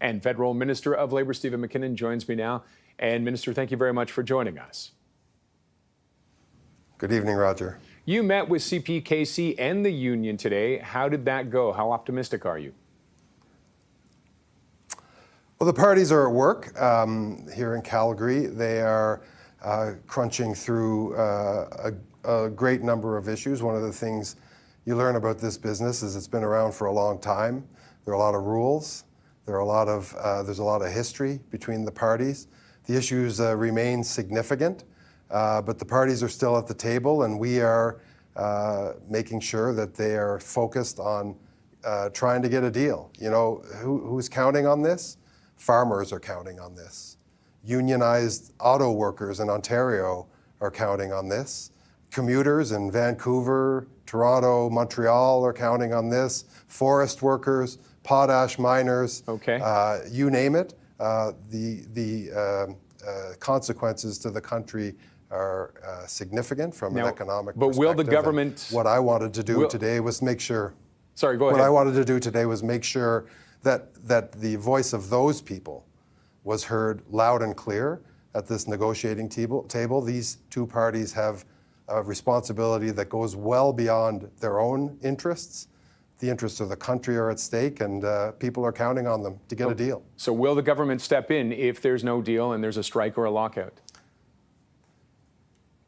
And Federal Minister of Labour Steven Mackinnon joins me now. And Minister, thank you very much for joining us. Good evening, Roger. You met with CPKC and the union today. How did that go? How optimistic are you? Well, the parties are at work here in Calgary. They are crunching through a great number of issues. One of the things you learn about this business is it's been around for a long time. There are a lot of rules. There's a lot of history between the parties. The issues remain significant, but the parties are still at the table, and we are making sure that they are focused on trying to get a deal. You know, who's counting on this? Farmers are counting on this. Unionized auto workers in Ontario are counting on this. Commuters in Vancouver, Toronto, Montreal are counting on this. Forest workers, potash miners, you name it. The consequences to the country are significant from an economic perspective. But will the government... What I wanted to do today was make sure... Sorry, go ahead. What I wanted to do today was make sure that the voice of those people was heard loud and clear at this negotiating table. These two parties have a responsibility that goes well beyond their own interests. The interests of the country are at stake, and people are counting on them to get a deal. So will the government step in if there's no deal and there's a strike or a lockout?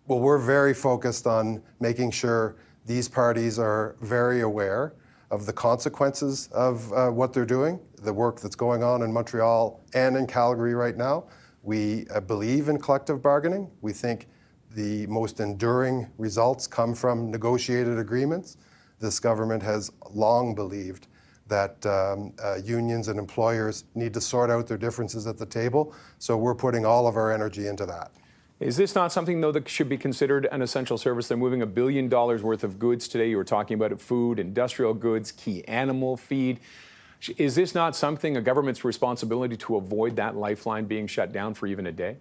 Well, we're very focused on making sure these parties are very aware of the consequences of what they're doing, the work that's going on in Montreal and in Calgary right now. We believe in collective bargaining. We think the most enduring results come from negotiated agreements. This government has long believed that unions and employers need to sort out their differences at the table, so we're putting all of our energy into that. Is this not something, though, that should be considered an essential service? They're moving $1 billion worth of goods today. You were talking about it, food, industrial goods, key animal feed. Is this not something, a government's responsibility to avoid that lifeline being shut down for even a day?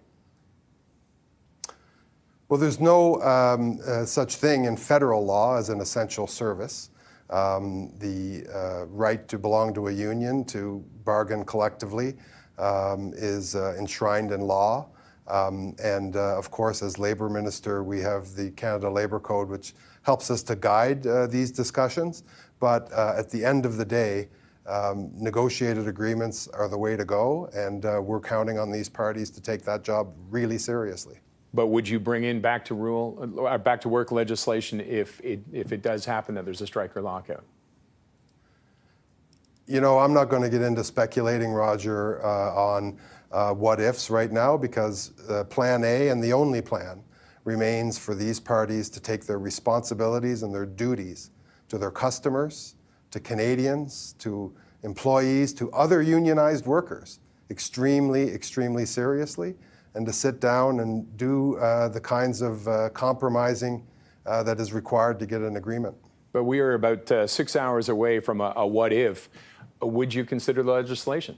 Well, there's no such thing in federal law as an essential service. The right to belong to a union, to bargain collectively, is enshrined in law. Of course, as Labour Minister, we have the Canada Labour Code, which helps us to guide these discussions. But at the end of the day, negotiated agreements are the way to go, and we're counting on these parties to take that job really seriously. But would you bring in back to work legislation if it does happen that there's a strike or lockout? You know, I'm not going to get into speculating, Roger, on what ifs right now, because plan A and the only plan remains for these parties to take their responsibilities and their duties to their customers, to Canadians, to employees, to other unionized workers extremely, extremely seriously, and to sit down and do the kinds of compromising that is required to get an agreement. But we are about 6 hours away from a what if. Would you consider the legislation?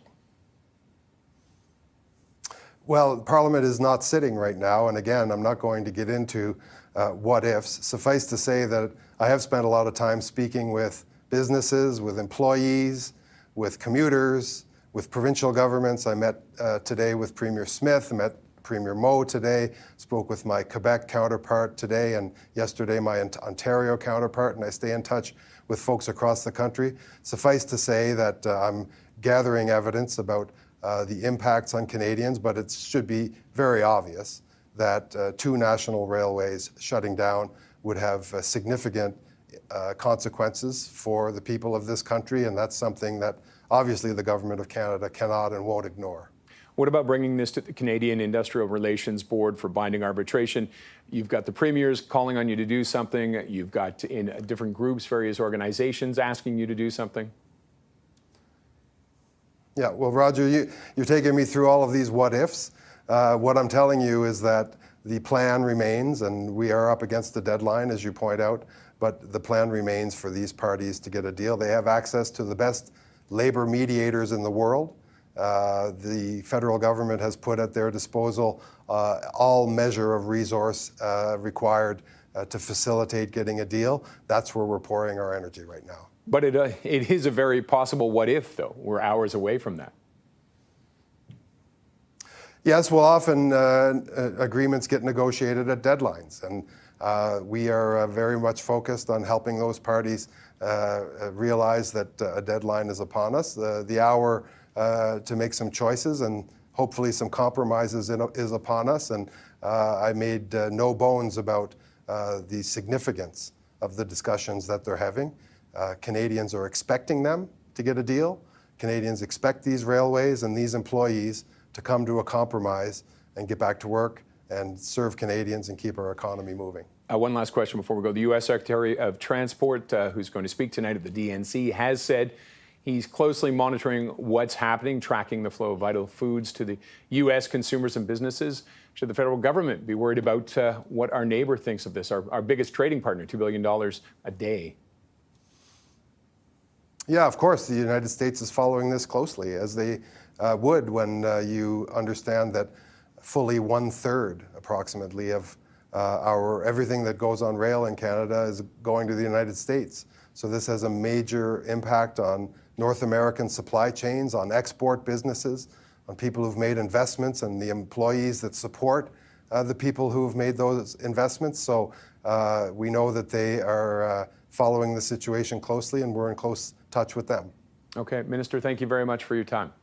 Well, Parliament is not sitting right now, and again, I'm not going to get into what ifs. Suffice to say that I have spent a lot of time speaking with businesses, with employees, with commuters, with provincial governments. I met today with Premier Smith, I met Premier Moe today, spoke with my Quebec counterpart today, and yesterday my Ontario counterpart, and I stay in touch with folks across the country. Suffice to say that I'm gathering evidence about the impacts on Canadians, but it should be very obvious that two national railways shutting down would have significant consequences for the people of this country, and that's something that obviously the Government of Canada cannot and won't ignore. What about bringing this to the Canadian Industrial Relations Board for binding arbitration? You've got the premiers calling on you to do something. You've got in different groups, various organizations asking you to do something. Yeah, well, Roger, you're taking me through all of these what ifs. What I'm telling you is that the plan remains, and we are up against the deadline, as you point out, but the plan remains for these parties to get a deal. They have access to the best labor mediators in the world. The federal government has put at their disposal all measure of resource required to facilitate getting a deal. That's where we're pouring our energy right now. But it is a very possible what if, though. We're hours away from that. Yes, well, often agreements get negotiated at deadlines, and we are very much focused on helping those parties realize that a deadline is upon us. The hour to make some choices and hopefully some compromises is upon us, and I made no bones about the significance of the discussions that they're having. Canadians are expecting them to get a deal. Canadians expect these railways and these employees to come to a compromise and get back to work and serve Canadians and keep our economy moving. One last question before we go. The U.S. Secretary of Transport, who's going to speak tonight at the DNC, has said he's closely monitoring what's happening, tracking the flow of vital foods to the U.S. consumers and businesses. Should the federal government be worried about what our neighbor thinks of this, our biggest trading partner, $2 billion a day? Yeah, of course, the United States is following this closely, as they would when you understand that fully 1/3, approximately, of everything that goes on rail in Canada is going to the United States. So this has a major impact on North American supply chains, on export businesses, on people who've made investments and the employees that support the people who have made those investments. So we know that they are following the situation closely, and we're in close touch with them. Okay, Minister, thank you very much for your time.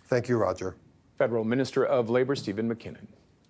Thank you, Roger. Federal Minister of Labour Steven Mackinnon.